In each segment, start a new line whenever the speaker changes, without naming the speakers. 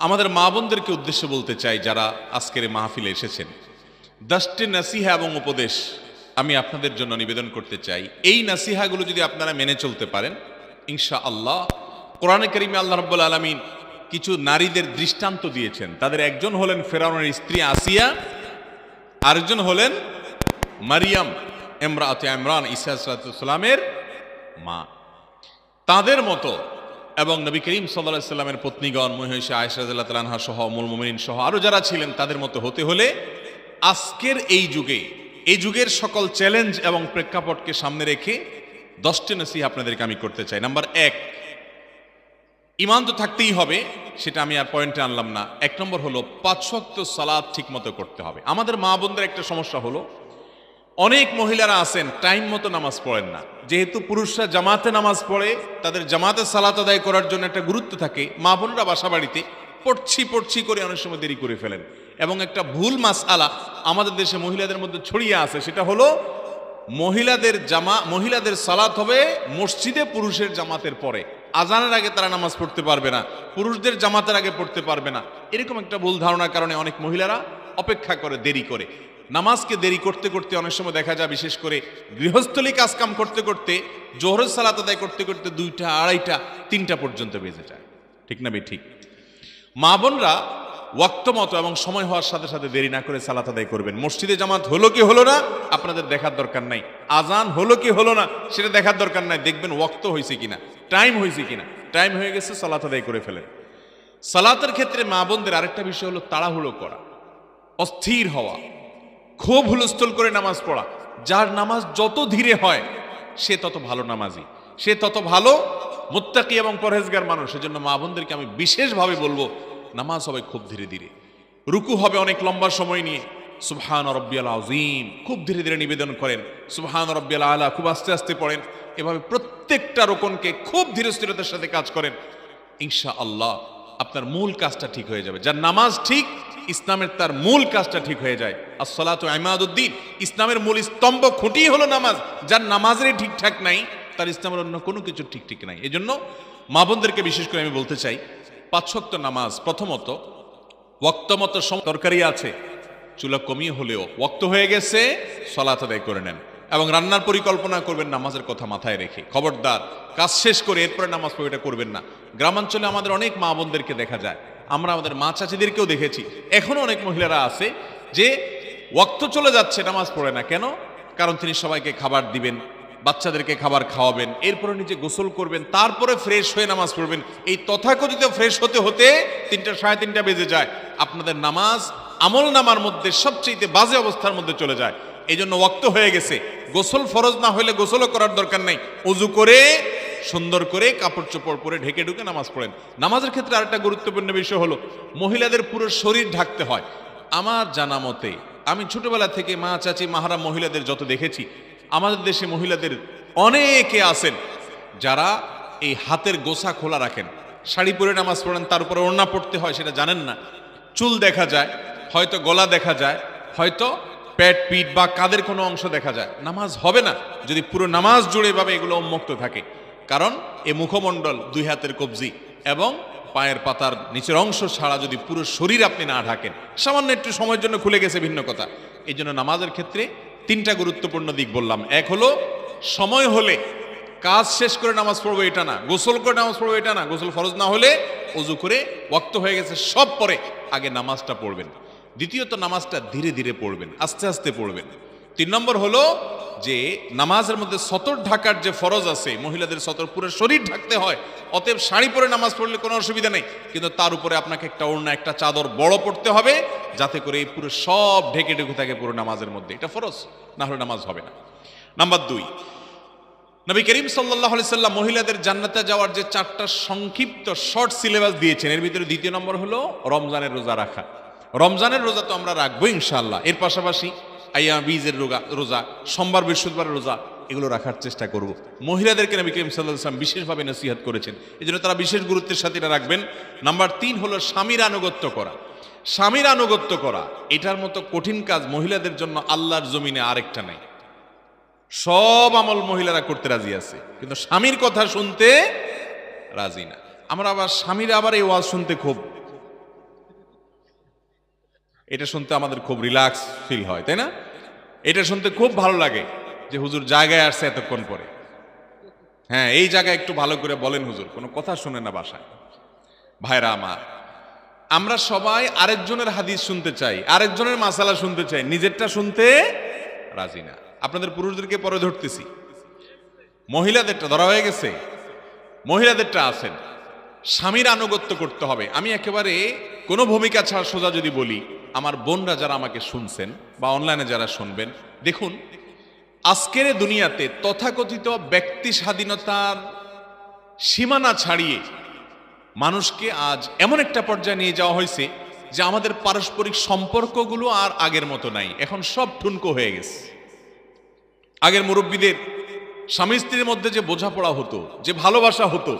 আমাদের মা বোনদেরকে উদ্দেশ্যে বলতে চাই যারা আজকের মাহফিলে এসেছেন, 10টি নাসিহা এবং উপদেশ আমি আপনাদের জন্য নিবেদন করতে চাই। এই নাসিহাগুলো যদি আপনারা মেনে চলতে পারেন, ইনশাআল্লাহ কোরআনে কারিমে আল্লাহ রাব্বুল আলামিন কিছু নারীদের দৃষ্টান্ত দিয়েছেন। তাদের একজন হলেন ফেরাউনের স্ত্রী আসিয়া, আরেকজন হলেন মারিয়াম ইমরাতে ইমরান, ঈসা আলাইহিস সালামের মা। তাদের মতো এবং নবী করিম সাল্লাল্লাহু আলাইহি সাল্লামের পত্নীগণ মহিষা আয়েশা রাদিয়াল্লাহু তাআলা আনহা সহ উম্মুল মুমিনিন সহ আরো যারা ছিলেন, তাদের মতো হতে হলে আজকের এই যুগের সকল চ্যালেঞ্জ এবং প্রেক্ষাপটকে সামনে রেখে 10টি নসিহা আপনাদেরকে আমি করতে চাই। নাম্বার 1, ঈমান তো থাকতেই হবে, সেটা আমি আর পয়েন্টে আনলাম না। 1 নম্বর হলো 5 ওয়াক্ত সালাত ঠিক মতো করতে হবে। আমাদের মা বোনদের একটা সমস্যা হলো, অনেক মহিলারা আছেন টাইম মতো নামাজ পড়েন না। যেহেতু পুরুষরা জামাতে নামাজ পড়ে, তাদের জামাতে সালাত আদায় করার জন্য একটা গুরুত্ব থাকে, মা বোনরা বাসা বাড়িতে পড়ছি করে অনেক সময় দেরি করে ফেলেন। এবং একটা ভুল মাসআলা আমাদের দেশে মহিলাদের মধ্যে ছড়িয়ে আছে, সেটা হলো মহিলাদের সালাত হবে মসজিদে পুরুষের জামাতের পরে, আজানের আগে তারা নামাজ পড়তে পারবে না, পুরুষদের জামাতের আগে পড়তে পারবে না। এরকম একটা ভুল ধারণার কারণে অনেক মহিলারা অপেক্ষা করে, দেরি করে। নামাজকে দেরি করতে করতে অনেক সময় দেখা যায়, বিশেষ করে গৃহস্থলী কাজকাম করতে করতে, জোহরের সালাত আদায় করতে করতে 2টা, 2:30, 3টা পর্যন্ত বেজে যায়। ঠিক না ঠিক? মা বোনরা ওয়াক্ত মতো এবং সময় হওয়ার সাথে সাথে দেরি না করে সালাত আদায় করবেন। মসজিদে জামাত হলো কি হলো না আপনাদের দেখার দরকার নাই, আজান হলো কি হলো না সেটা দেখার দরকার নাই, দেখবেন ওয়াক্ত হয়েছে কিনা, টাইম হয়েছে কিনা। টাইম হয়ে গেছে, সালাত আদায় করে ফেলেন। সালাতের ক্ষেত্রে মা বোনদের আরেকটা বিষয় হলো তাড়াহুড়ো করা, অস্থির হওয়া, খুব হুলস্থুল করে নামাজ পড়া। যার নামাজ যত ধীরে হয় সে তত ভালো নামাজি, সে তত ভালো মুত্তাকি এবং পরহেজগার মানুষ। সেজন্য মা বোনদেরকে আমি বিশেষভাবে বলবো, নামাজ হবে খুব ধীরে ধীরে, রুকু হবে অনেক লম্বা সময় নিয়ে, সুবহান রাব্বিয়াল আযীম খুব ধীরে ধীরে নিবেদন করেন, সুবহান রাব্বিয়াল আলা খুব আস্তে আস্তে পড়েন। এভাবে প্রত্যেকটা রোকনকে খুব ধীরস্থিরতার সাথে কাজ করেন, ইনশাআল্লাহ আপনার মূল কাজটা ঠিক হয়ে যাবে। যার নামাজ ঠিক, ইসলামের তার মূল কাজটা ঠিক হয়ে যায়। আসসালাতু ইমাদুদ্দিন, ইসলামের মূল স্তম্ভ খুঁটি হলো নামাজ। যার নামাজেরই ঠিকঠাক নাই, তার ইসলামের অন্য কোনো কিছু ঠিক নাই। এজন্য মা বোনদেরকে বিশেষ করে আমি বলতে চাই, 5 ওয়াক্ত নামাজ প্রথমত ওয়াক্ত মতো, তরকারি আছে চুলা কমিয়ে হলেও ওয়াক্ত হয়ে গেছে, সালাত আদায় করে নেন। এবং রান্নার পরিকল্পনা করবেন নামাজের কথা মাথায় রেখে। খবরদার কাজ শেষ করে এরপরে নামাজ পড়ে এটা করবেন না। গ্রামাঞ্চলে আমাদের অনেক মা বোনদেরকে দেখা যায়, আমরা আমাদের মা চাচিদেরকেও দেখেছি, এখনো অনেক মহিলারা আছে যে ওয়াক্ত চলে যাচ্ছে নামাজ পড়ে না। কেন? কারণ তিনি সবাইকে খাবার দিবেন, বাচ্চাদেরকে খাবার খাওয়াবেন, এরপরে নিজে গোসল করবেন, তারপরে ফ্রেশ হয়ে নামাজ পড়বেন। এই তথাকথিত ফ্রেশ হতে হতে 3টা, 3:30 বেজে যায়। আপনাদের নামাজ আমল নামার মধ্যে সবচেয়ে বাজে অবস্থার মধ্যে চলে যায়। এই জন্য ওয়াক্ত হয়ে গেছে, গোসল ফরজ না হলে গোসলও করার দরকার নাই, ওযু করে সুন্দর করে কাপড় চোপড় পরে ঢেকে ঢুকে নামাজ পড়েন। নামাজের ক্ষেত্রে আরেকটা গুরুত্বপূর্ণ বিষয় হলো, মহিলাদের পুরো শরীর ঢাকতে হয়। আমার জানা মতে, আমি ছোটবেলা থেকে মা চাচি মাহারা মহিলাদের যত দেখেছি, আমাদের দেশে মহিলাদের অনেকে আছেন যারা এই হাতের গোছা খোলা রাখেন, শাড়ি পরে নামাজ পড়েন, তার উপরে ওড়না পড়তে হয় সেটা জানেন না। চুল দেখা যায়, হয়তো গলা দেখা যায়, হয়তো পেট পিঠ বা কাঁধের কোনো অংশ দেখা যায়। নামাজ হবে না যদি পুরো নামাজ জুড়ে ভাবে এগুলো উন্মুক্ত থাকে। কারণ এই মুখমণ্ডল, 2 হাতের কবজি এবং পায়ের পাতার নিচের অংশ ছাড়া যদি পুরো শরীর আপনি না ঢাকেন, সামান্য একটু সময়ের জন্য খুলে গেছে ভিন্ন কথা। এই জন্য নামাজের ক্ষেত্রে 3টা গুরুত্বপূর্ণ দিক বললাম। 1 হলো সময় হলে কাজ শেষ করে নামাজ পড়বো এটা না, গোসল করে নামাজ পড়বো এটা না, গোসল ফরজ না হলে ওযু করে ওয়াক্ত হয়ে গেছে সব পরে আগে নামাজটা পড়বেন। দ্বিতীয়ত নামাজটা ধীরে ধীরে পড়বেন, আস্তে আস্তে পড়বেন। 3 নম্বর হলো যে নামাজের মধ্যে সতর ঢাকার যে ফরজ আছে, মহিলাদের সতর পুরো শরীর ঢাকতে হয়। অতএব শাড়ি পরে নামাজ পড়লে কোনো অসুবিধা নেই, কিন্তু তার উপরে আপনাকে একটা ওড়না, একটা চাদর বড় পড়তে হবে, যাতে করে এই পুরো সব ঢেকে ঢেকে থাকে পুরো নামাজের মধ্যে। এটা ফরজ, না হলে নামাজ হবে না। নাম্বার 2, নবী করিম সাল্লাল্লাহু আলাইহি সাল্লাম মহিলাদের জান্নাতে যাওয়ার যে 4টা সংক্ষিপ্ত শর্ট সিলেবাস দিয়েছেন, এর ভিতরে 2য় নম্বর হলো রমজানের রোজা রাখা। রমজানের রোজা তো আমরা রাখবো ইনশাআল্লাহ। এর পাশাপাশি আইয়াম বীজের রোজা, সোমবার বৃহস্পতিবারের রোজা, এগুলো রাখার চেষ্টা করব। মহিলাদেরকে নবী করিম সাল্লাল্লাহু আলাইহি সাল্লাম বিশেষভাবে নসিহত করেছেন, এজন্য তারা বিশেষ গুরুত্বের সাথে এটা রাখবেন। নাম্বার 3 হলো স্বামীর আনুগত্য করা। স্বামীর আনুগত্য করা, এটার মতো কঠিন কাজ মহিলাদের জন্য আল্লাহর জমিনে আরেকটা নাই। সব আমল মহিলারা করতে রাজি আছে, কিন্তু স্বামীর কথা শুনতে রাজি না। আমরা আবার স্বামীরা আবার এই ওয়াজ শুনতে খুব এটা শুনতে আমাদের খুব রিল্যাক্স ফিল হয়, তাই না? এটা শুনতে খুব ভালো লাগে যে হুজুর জায়গায় আসছে এতক্ষণ পরে। হ্যাঁ, এই জায়গায় একটু ভালো করে বলেন হুজুর, কোনো কথা শুনে না বাসায়। ভাইরা আমার, আমরা সবাই আরেকজনের হাদিস শুনতে চাই, আরেকজনের মাসালা শুনতে চাই, নিজেরটা শুনতে রাজি না। আপনাদের পুরুষদেরকে পরে ধরতেছি, মহিলাদেরটা ধরা হয়ে গেছে। মহিলাদেরটা আছেন, স্বামীর আনুগত্য করতে হবে। আমি একেবারে কোনো ভূমিকা ছাড়া সোজা যদি বলি, আমার বোনরা যারা আমাকে শুনছেন বা অনলাইনে যারা শুনবেন, দেখুন আজকের দুনিয়াতে তথাকথিত ব্যক্তি স্বাধীনতার সীমানা ছাড়িয়ে মানুষকে আজ এমন একটা পর্যায়ে নিয়ে যাওয়া হয়েছে যে আমাদের পারস্পরিক সম্পর্কগুলো আর আগের মতো নাই, এখন সব ঠুনকো হয়ে গেছে। আগের মুরব্বীদের স্বামী স্ত্রীর মধ্যে যে বোঝাপড়া হতো, যে ভালোবাসা হতো,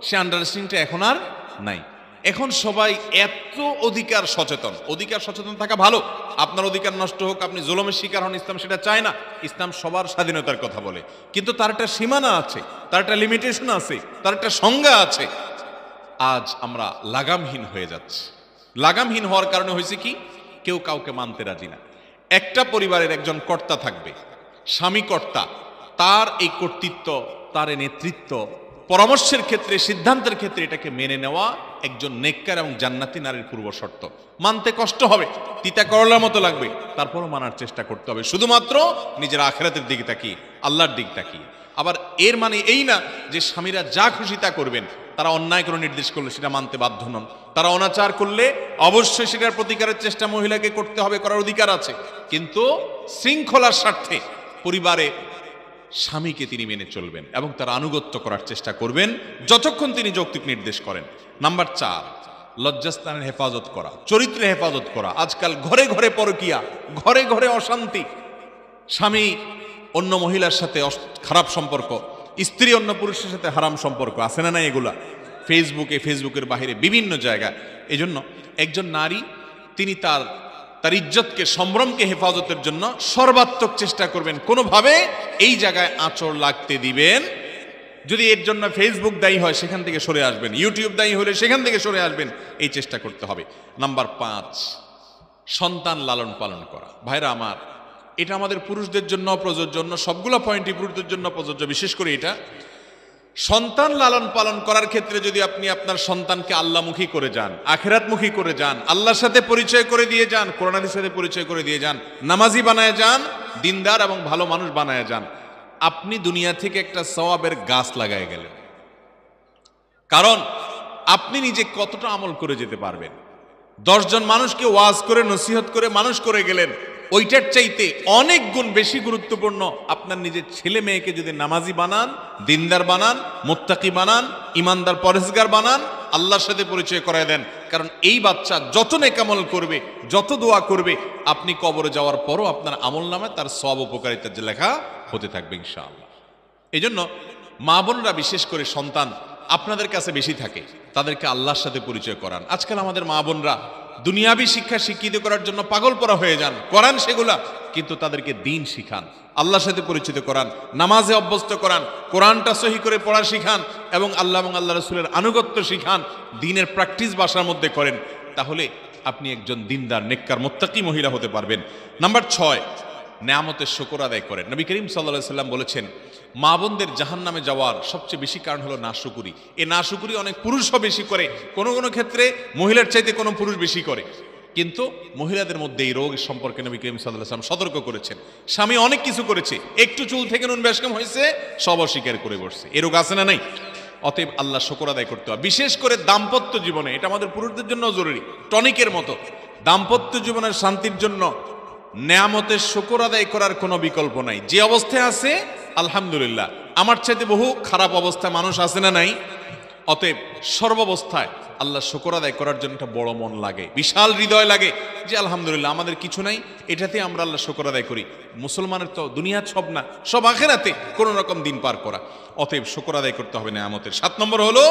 সে আন্ডারস্ট্যান্ডিংটা এখন আর নাই। এখন সবাই এত অধিকার সচেতন। অধিকার সচেতন থাকা ভালো, আপনার অধিকার নষ্ট হোক, আপনি জুলুমের শিকার হন, ইসলাম সেটা চায় না। ইসলাম সবার স্বাধীনতার কথা বলে, কিন্তু তার একটা সীমানা আছে, তার একটা লিমিটেশন আছে, তার একটা সংজ্ঞা আছে। আজ আমরা লাগামহীন হয়ে যাচ্ছি। লাগামহীন হওয়ার কারণে হয়েছে কি, কেউ কাউকে মানতে রাজি না। একটা পরিবারের একজন কর্তা থাকবে, স্বামী কর্তা, তার এই কর্তৃত্ব, তার এই নেতৃত্ব, পরামর্শের ক্ষেত্রে, সিদ্ধান্তের ক্ষেত্রে এটাকে মেনে নেওয়া একজন নেককার এবং জান্নাতি নারীর পূর্ব শর্ত। মানতে কষ্ট হবে, তিতা করলার মতো লাগবে, তারপরও মানার চেষ্টা করতে হবে, শুধুমাত্র নিজের আখিরাতের দিকে তাকিয়ে, আল্লাহর দিক তাকিয়ে। আবার এর মানে এই না যে স্বামীরা যা খুশি তা করবেন, তারা অন্যায় কোনো নির্দেশ করলে সেটা মানতে বাধ্য নন। তারা অনাচার করলে অবশ্যই সেটার প্রতিকারের চেষ্টা মহিলাকে করতে হবে, করার অধিকার আছে, কিন্তু শৃঙ্খলার স্বার্থে পরিবারে স্বামীকে তিনি মেনে চলবেন এবং তার আনুগত্য করার চেষ্টা করবেন যতক্ষণ তিনি যৌক্তিক নির্দেশ করেন। নাম্বার 4, লজ্জাস্থানের হেফাজত করা, চরিত্রের হেফাজত করা। আজকাল ঘরে ঘরে পরকিয়া, ঘরে ঘরে অশান্তি, স্বামী অন্য মহিলার সাথে খারাপ সম্পর্ক, স্ত্রী অন্য পুরুষের সাথে হারাম সম্পর্ক, আছে না নাই এগুলা? ফেসবুকে, ফেসবুকের বাহিরে বিভিন্ন জায়গায়। এই জন্য একজন নারী তিনি তার ইজ্জতকে, সম্ভ্রমকে হেফাজতের জন্য সর্বাত্মক চেষ্টা করবেন, কোনোভাবে এই জায়গায় আঁচড় লাগতে দিবেন। যদি এর জন্য ফেসবুক দায়ী হয় সেখান থেকে সরে আসবেন, ইউটিউব দায়ী হলে সেখান থেকে সরে আসবেন, এই চেষ্টা করতে হবে। নাম্বার 5, সন্তান লালন পালন করা। ভাইরা আমার, এটা আমাদের পুরুষদের জন্য প্রযোজ্য, সবগুলো পয়েন্টই পুরুষদের জন্য প্রযোজ্য। বিশেষ করে এটা সন্তান লালন পালন করার ক্ষেত্রে যদি আপনি আপনার সন্তানকে আল্লাহমুখী করে যান, আখিরাতমুখী করে যান, আল্লাহর সাথে পরিচয় করে দিয়ে যান, কোরআন হাদিসের সাথে পরিচয় করে দিয়ে যান, নামাজি বানায় যান, দিনদার এবং ভালো মানুষ বানায় যান, আপনি দুনিয়া থেকে একটা সওয়াবের গাছ লাগায় গেলেন। কারণ আপনি নিজে কতটা আমল করে যেতে পারবেন। 10 জন মানুষকে ওয়াজ করে, নসিহত করে মানুষ করে গেলেন, ওইটার চাইতে অনেক গুণ বেশি গুরুত্বপূর্ণ আপনার নিজের ছেলে মেয়েকে যদি নামাজি বানান, দিনদার বানান, মুত্তাকি বানান, ইমানদার পরেজগার বানান, আল্লাহর সাথে পরিচয় করায় দেন। কারণ এই বাচ্চা যত নেক আমল করবে, যত দোয়া করবে, আপনি কবরে যাওয়ার পরও আপনার আমল নামে তার সব উপকারিতার যে লেখা হতে থাকবে ইনশাআল্লাহ। এই জন্য মা বোনরা, বিশেষ করে সন্তান আপনাদের কাছে বেশি থাকে, তাদেরকে আল্লাহর সাথে পরিচয় করান। আজকাল আমাদের মা বোনরা দুনিয়াবি শিক্ষা শিক্ষিত করার জন্য পাগল পরা হয়ে যান, করান সেগুলা, কিন্তু তাদেরকে দিন শিখান, আল্লাহর সাথে পরিচিত করান, নামাজে অভ্যস্ত করান, কোরআনটা সহি করে পড়া শিখান এবং আল্লাহ এবং আল্লাহ রাসূলের আনুগত্য শিখান, দিনের প্র্যাকটিস বাসার মধ্যে করেন। তাহলে আপনি একজন দিনদার, নেককার, মুত্তাকি মহিলা হতে পারবেন। নাম্বার 6, নেয়ামতের শুকর আদায় করেন। নবী করিম সাল্লাল্লাহু আলাইহি সাল্লাম বলেছেন, মা বোনদের জাহান্নামে যাওয়ার সবচেয়ে বেশি কারণ হলো নাশুকুরি। এই নাশুকুরি অনেক পুরুষও বেশি করে, কোনো কোনো ক্ষেত্রে মহিলার চাইতে কোনো পুরুষ বেশি করে, কিন্তু মহিলাদের মধ্যে এই রোগ সম্পর্কে নবী করিম সাল্লাল্লাহু আলাইহি সাল্লাম সতর্ক করেছেন। স্বামী অনেক কিছু করেছে, একটু চুল থেকে নুন বেশকম হয়েছে, সব অস্বীকার করে বসছে, এ রোগ আছে না নাই? অতএব আল্লাহ শুকর আদায় করতে হবে, বিশেষ করে দাম্পত্য জীবনে। এটা আমাদের পুরুষদের জন্য জরুরি, টনিকের মতো। দাম্পত্য জীবনের শান্তির জন্য নেয়ামতের শুকর আদায় করার কোনো বিকল্প নাই। যে অবস্থায় আছে আলহামদুলিল্লাহ, আমার চাইতে বহু খারাপ অবস্থায় মানুষ আছে না নাই? অতএব সর্বাবস্থায় আল্লাহ শুকর আদায় করার জন্য একটা বড় মন লাগে, বিশাল হৃদয় লাগে যে আলহামদুলিল্লাহ আমাদের কিছু নাই, এটাতে আমরা আল্লাহ শুকর আদায় করি। মুসলমানের তো দুনিয়া সব না, সব আখিরাতে কোনো রকম দিন পার করা। অতএব শুকর আদায় করতে হবে নেয়ামতের। 7 নম্বর হলো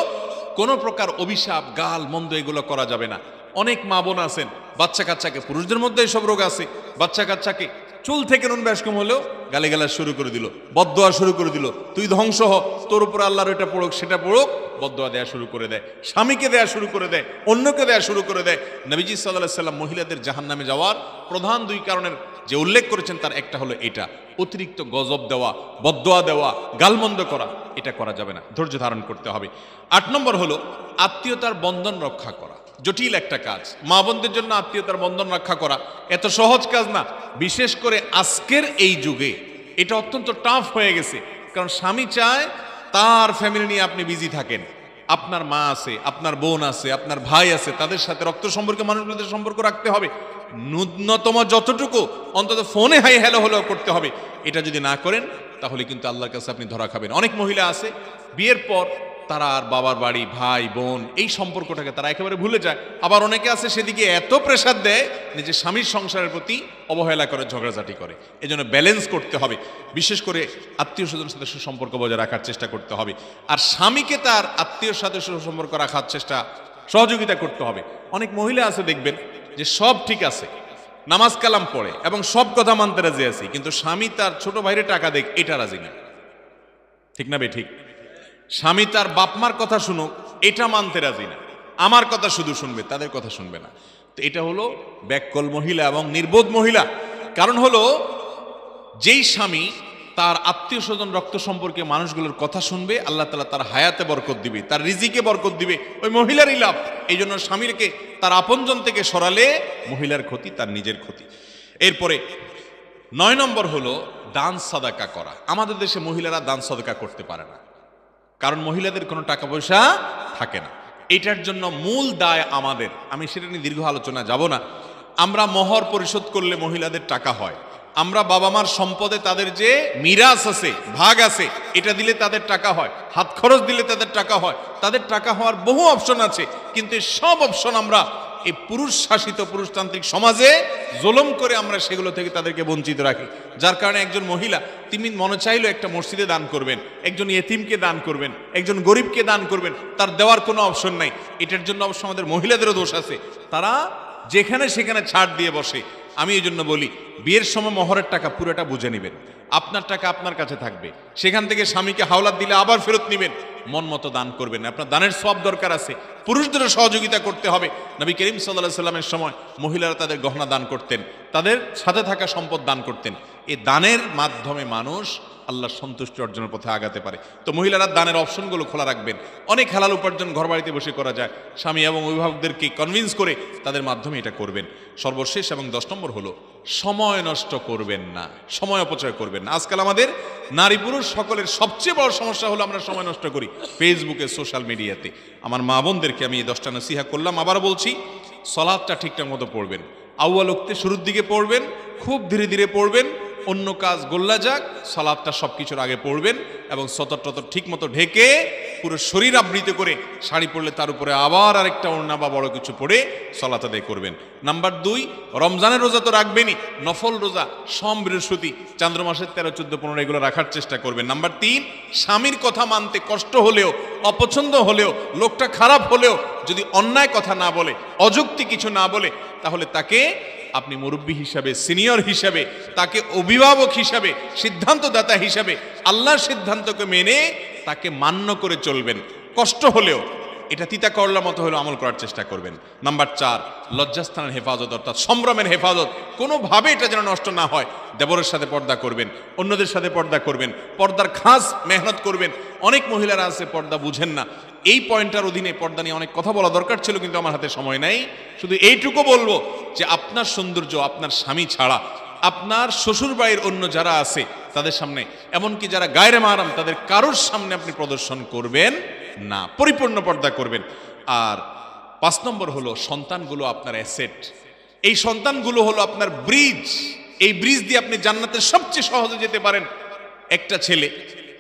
কোনো প্রকার অভিশাপ, গাল মন্দ এগুলো করা যাবে না। অনেক মা বোন আছেন, বাচ্চা কাচ্চাকে, পুরুষদের মধ্যে এসব রোগ আছে, বাচ্চা কাচ্চাকে চুল থেকে নুন ব্যাসকম হলেও গালিগালাজ শুরু করে দিল, বদদোয়া শুরু করে দিল, তুই ধ্বংস হ, তোর উপর আল্লাহর এটা পড়ুক সেটা পড়ুক, বদদোয়া দেয়া শুরু করে দেয়, স্বামীকে দেয়া শুরু করে দেয়, অন্যকে দেয়া শুরু করে দেয়। নবীজি সাল্লাল্লাহু আলাইহি সাল্লাম মহিলাদের জাহান্নামে যাওয়ার প্রধান দুই কারণের যে উল্লেখ করেছেন তার একটা হলো এটা, অতিরিক্ত গজব দেওয়া, বদদোয়া দেওয়া, গালমন্দ করা, এটা করা যাবে না, ধৈর্য ধারণ করতে হবে। 8 নম্বর হলো আত্মীয়তার বন্ধন রক্ষা করা। জটিল একটা কাজ, মা বোনদের জন্য আত্মীয়তার বন্ধন রক্ষা করা এত সহজ কাজ না, বিশেষ করে আজকের এই যুগে এটা অত্যন্ত টাফ হয়ে গেছে। কারণ স্বামী চায় তার ফ্যামিলি নিয়ে আপনি বিজি থাকেন, আপনার মা আছে, আপনার বোন আছে, আপনার ভাই আছে, তাদের সাথে রক্ত সম্পর্কে মানুষগুলোদের সম্পর্ক রাখতে হবে, ন্যূনতম যতটুকু অন্তত ফোনে হাই হ্যালো হলেও করতে হবে। এটা যদি না করেন তাহলে কিন্তু আল্লাহর কাছে আপনি ধরা খাবেন। অনেক মহিলা আছে বিয়ের পর তারা আর বাবার বাড়ি, ভাই বোন এই সম্পর্কটাকে তারা একেবারে ভুলে যায়। আবার অনেকে আছে সেদিকে এত প্রেসার দেয় নিজের স্বামীর সংসারের প্রতি অবহেলা করে, ঝগড়াঝাটি করে। এজন্য ব্যালেন্স করতে হবে, বিশেষ করে আত্মীয় স্বজনের সাথে সুসম্পর্ক বজায় রাখার চেষ্টা করতে হবে, আর স্বামীকে তার আত্মীয়র সাথে সুসম্পর্ক রাখার চেষ্টা, সহযোগিতা করতে হবে। অনেক মহিলা আছে দেখবেন যে সব ঠিক আছে, নামাজ কালাম পড়ে এবং সব কথা মানতে রাজি আছে, কিন্তু স্বামী তার ছোট ভাইরে টাকা দেখ এটা রাজি না, ঠিক না বে ঠিক? স্বামী তার বাপমার কথা শুনুক এটা মানতে রাজি না, আমার কথা শুধু শুনবে, তাদের কথা শুনবে না। তো এটা হলো ব্যাককল মহিলা এবং নির্বোধ মহিলা। কারণ হলো যেই স্বামী তার আত্মীয় স্বজন রক্ত সম্পর্কে মানুষগুলোর কথা শুনবে, আল্লাহ তাআলা তার হায়াতে বরকত দিবে, তার রিজিকে বরকত দিবে, ওই মহিলারই লাভ। এই জন্য স্বামীকে তার আপনজন থেকে সরালে মহিলার ক্ষতি, তার নিজের ক্ষতি। এরপরে 9 নম্বর হলো দান সাদাকা করা। আমাদের দেশে মহিলারা দান সাদাকা করতে পারে না, কারণ মহিলাদের কোনো টাকা পয়সা থাকে না। এটার জন্য মূল দায় আমাদের, আমি সেটা নিয়ে দীর্ঘ আলোচনা যাব না। আমরা মোহর পরিশোধ করলে মহিলাদের টাকা হয়, আমরা বাবা মার সম্পদে তাদের যে মিরাস আছে, ভাগ আছে, এটা দিলে তাদের টাকা হয়, হাত খরচ দিলে তাদের টাকা হয়, তাদের টাকা হওয়ার বহু অপশন আছে। কিন্তু সব অপশন আমরা এই পুরুষ শাসিত পুরুষতান্ত্রিক সমাজে জুলুম করে আমরা সেগুলো থেকে তাদেরকে বঞ্চিত রাখি। যার কারণে একজন মহিলা তিনি মনে চাইলো একটা মসজিদে দান করবেন, একজন ইয়েতিমকে দান করবেন, একজন গরিবকে দান করবেন, তার দেওয়ার কোনো অপশন নাই। এটার জন্য অবশ্য আমাদের মহিলাদেরও দোষ আছে, তারা যেখানে সেখানে ছাড় দিয়ে বসে। আমি এই জন্য বলি বিয়ের সময় মোহরের টাকা পুরোটা বুঝে নেবেন, আপনার টাকা আপনার কাছে থাকবে, সেখান থেকে স্বামীকে হাওলাত দিলে আবার ফেরত নেবেন, মন মতো দান করবেন। আপনার দানের সব দরকার আছে, পুরুষদেরও সহযোগিতা করতে হবে। নবী করিম সাল্লাল্লাহু আলাইহি সাল্লামের সময় মহিলারা তাদের গহনা দান করতেন, তাদের সাথে থাকা সম্পদ দান করতেন। এই দানের মাধ্যমে মানুষ আল্লাহর সন্তুষ্টি অর্জনের পথে আগাতে পারে। তো মহিলারা দানের অপশনগুলো খোলা রাখবেন। অনেক হালাল উপার্জন ঘর বাড়িতে বসে করা যায়, স্বামী এবং অভিভাবকদেরকে কনভিন্স করে তাদের মাধ্যমে এটা করবেন। সর্বশেষ এবং 10 নম্বর হলো সময় নষ্ট করবেন না, সময় অপচয় করবেন না। আজকাল আমাদের নারী পুরুষ সকলের সবচেয়ে বড় সমস্যা হলো আমরা সময় নষ্ট করি ফেসবুকে, সোশ্যাল মিডিয়াতে। আমার মা বোনদেরকে আমি এই 10টা নসিহা করলাম, আবার বলছি, সলাতটা ঠিকঠাক মতো পড়বেন, আউয়াল ওয়াক্তে শুরুর দিকে পড়বেন, খুব ধীরে ধীরে পড়বেন, অন্য কাজ গোল্লা যাক, সালাদটা সব কিছুর আগে পড়বেন এবং সতর টতর ঠিক মতো ঢেকে পুরো শরীর আবৃত করে, শাড়ি পরলে তার উপরে আবার আরেকটা ওড়না বা বড় কিছু পরে সালাত আদায় করবেন। নাম্বার 2, রমজানের রোজা তো রাখবেনই, নফল রোজা সোম বৃহস্পতি চান্দ্র মাসের 13, 14, 15 এগুলো রাখার চেষ্টা করবেন। নাম্বার 3, স্বামীর কথা মানতে কষ্ট হলেও, অপছন্দ হলেও, লোকটা খারাপ হলেও যদি অন্যায় কথা না বলে, অযৌক্তিক কিছু না বলে, তাহলে তাকে আপনি মুরব্বী হিসাবে, সিনিয়র হিসাবে, তাকে অভিভাবক হিসাবে, সিদ্ধান্তদাতা হিসাবে আল্লাহর সিদ্ধান্তকে মেনে তাকে মান্য করে চলবেন। কষ্ট হলেও, এটা তিতা করলার মতো হলেও আমল করার চেষ্টা করবেন। নাম্বার 4, লজ্জাস্থানের হেফাজত, অর্থাৎ সম্ভ্রমের হেফাজত, কোনোভাবে এটা যেন নষ্ট না হয়। দেবরের সাথে পর্দা করবেন, অন্যদের সাথে পর্দা করবেন, পর্দার খাস মেহনত করবেন। অনেক মহিলারা আছে পর্দা বুঝেন না, এই পয়েন্টটার অধীনে পর্দা নিয়ে অনেক কথা বলা দরকার ছিল, কিন্তু আমার হাতে সময় নাই। শুধু এইটুকু বলবো যে আপনার সৌন্দর্য আপনার স্বামী ছাড়া আপনার শ্বশুর বাড়ির অন্য যারা আছে তাদের সামনে, এমনকি যারা গায়রে মাহরাম তাদের কারোর সামনে আপনি প্রদর্শন করবেন না, পরিপূর্ণ পর্দা করবেন। আর 5 নম্বর হলো সন্তানগুলো আপনার অ্যাসেট, এই সন্তানগুলো হলো আপনার ব্রিজ, এই ব্রিজ দিয়ে আপনি জান্নাতের সবচেয়ে সহজে যেতে পারেন। একটা ছেলে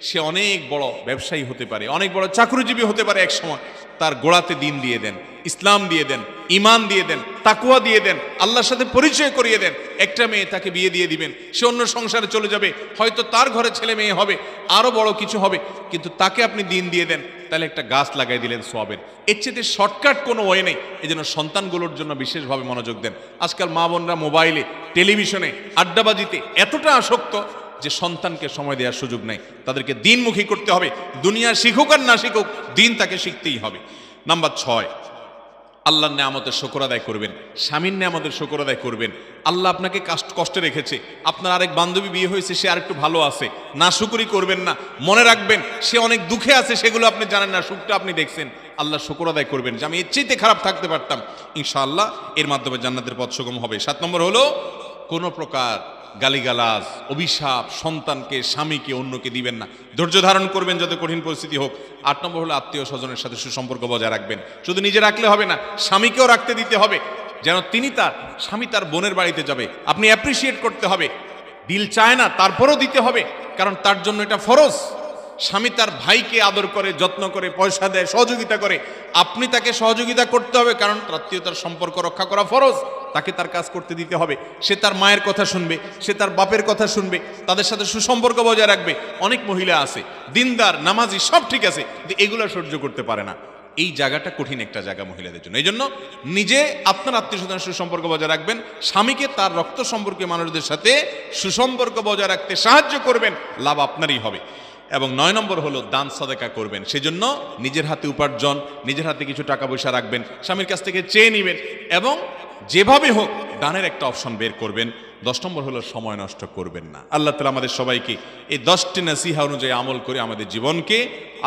সে অনেক বড় ব্যবসায়ী হতে পারে, অনেক বড় চাকরিজীবী হতে পারে, এক সময় তার গোড়াতে দিন দিয়ে দেন, ইসলাম দিয়ে দেন, ইমান দিয়ে দেন, তাকওয়া দিয়ে দেন, আল্লাহর সাথে পরিচয় করিয়ে দেন। একটা মেয়ে তাকে বিয়ে দিয়ে দিবেন, সে অন্য সংসারে চলে যাবে, হয়তো তার ঘরে ছেলে মেয়ে হবে, আরো বড় কিছু হবে, কিন্তু তাকে আপনি দিন দিয়ে দেন, তাহলে একটা গাছ লাগাই দিলেন সওয়াবের। এর চেয়ে শর্টকাট কোনো ওয়ে নেই। এই জন্য সন্তানগুলোর জন্য বিশেষভাবে মনোযোগ দেন। আজকাল মা বোনরা মোবাইলে, টেলিভিশনে, আড্ডাবাজিতে এতটা আসক্ত যে সন্তানকে সময় দেওয়ার সুযোগ নেই। তাদেরকে দিনমুখী করতে হবে। দুনিয়া শিখুক আর না শিখুক, দিন তাকে শিখতেই হবে। নাম্বার 6, আল্লাহর নেয়ামতের শুকর আদায় করবেন, স্বামীর নেয়ামতের শুকর আদায় করবেন। আল্লাহ আপনাকে কষ্টে রেখেছে, আপনার আরেক বান্ধবী বিয়ে হয়েছে, সে আরেকটু ভালো আছে, নাশুকরি করবেন না। মনে রাখবেন সে অনেক দুঃখে আছে, সেগুলো আপনি জানেন না, সুখটা আপনি দেখছেন। আল্লাহ শুকর আদায় করবেন যে আমি এর চাইতে খারাপ থাকতে পারতাম, ইনশাআল্লাহ এর মাধ্যমে জান্নাতের পথ সুগম হবে। 7 নম্বর হলো কোনো প্রকার গালিগালাজ, অভিশাপ সন্তানকে, স্বামীকে, অন্যকে দিবেন না। ধৈর্য ধারণ করবেন যত কঠিন পরিস্থিতি হোক। 8 নম্বর হলো আত্মীয় স্বজনের সাথে সুসম্পর্ক বজায় রাখবেন। শুধু নিজে রাখলে হবে না, স্বামীকেও রাখতে দিতে হবে, যেন স্বামী তার বোনের বাড়িতে যাবে, আপনি অ্যাপ্রিসিয়েট করতে হবে। দিল চায় না, তারপরও দিতে হবে, কারণ তার জন্য এটা ফরজ। স্বামী তার ভাইকে আদর করে, যত্ন করে, পয়সা দেয়, সহযোগিতা করে, আপনি তাকে সহযোগিতা করতে হবে, কারণ আত্মীয়তার সম্পর্ক রক্ষা করা ফরজ। তাকে তার কাজ করতে দিতে হবে। সে তার মায়ের কথা শুনবে, সে তার বাপের কথা শুনবে, তাদের সাথে সুসম্পর্ক বজায় রাখবে। অনেক মহিলা আছে দিনদার, নামাজি, সব ঠিক আছে, কিন্তু এগুলো সহ্য করতে পারে না। এই জায়গাটা কঠিন একটা জায়গা মহিলাদের জন্য। এই জন্য নিজে আপনার আত্মীয় স্বজনের সুসম্পর্ক বজায় রাখবেন, স্বামীকে তার রক্ত সম্পর্কীয় মানুষদের সাথে সুসম্পর্ক বজায় রাখতে সাহায্য করবেন, লাভ আপনারই হবে। এবং 9 নম্বর হলো দান সাদাকা করবেন। সেজন্য নিজের হাতে উপার্জন, নিজের হাতে কিছু টাকা পয়সা রাখবেন, স্বামীর কাছ থেকে চেয়ে নেবেন, এবং যেভাবে হোক দানের একটা অপশন বের করবেন। 10 নম্বর হলো সময় নষ্ট করবেন না। আল্লাহ তাআলা আমাদের সবাইকে এই 10টি নসিহা অনুযায়ী আমল করে আমাদের জীবনকে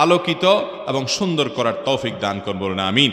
আলোকিত এবং সুন্দর করার তৌফিক দান করুন, বলুন আমিন।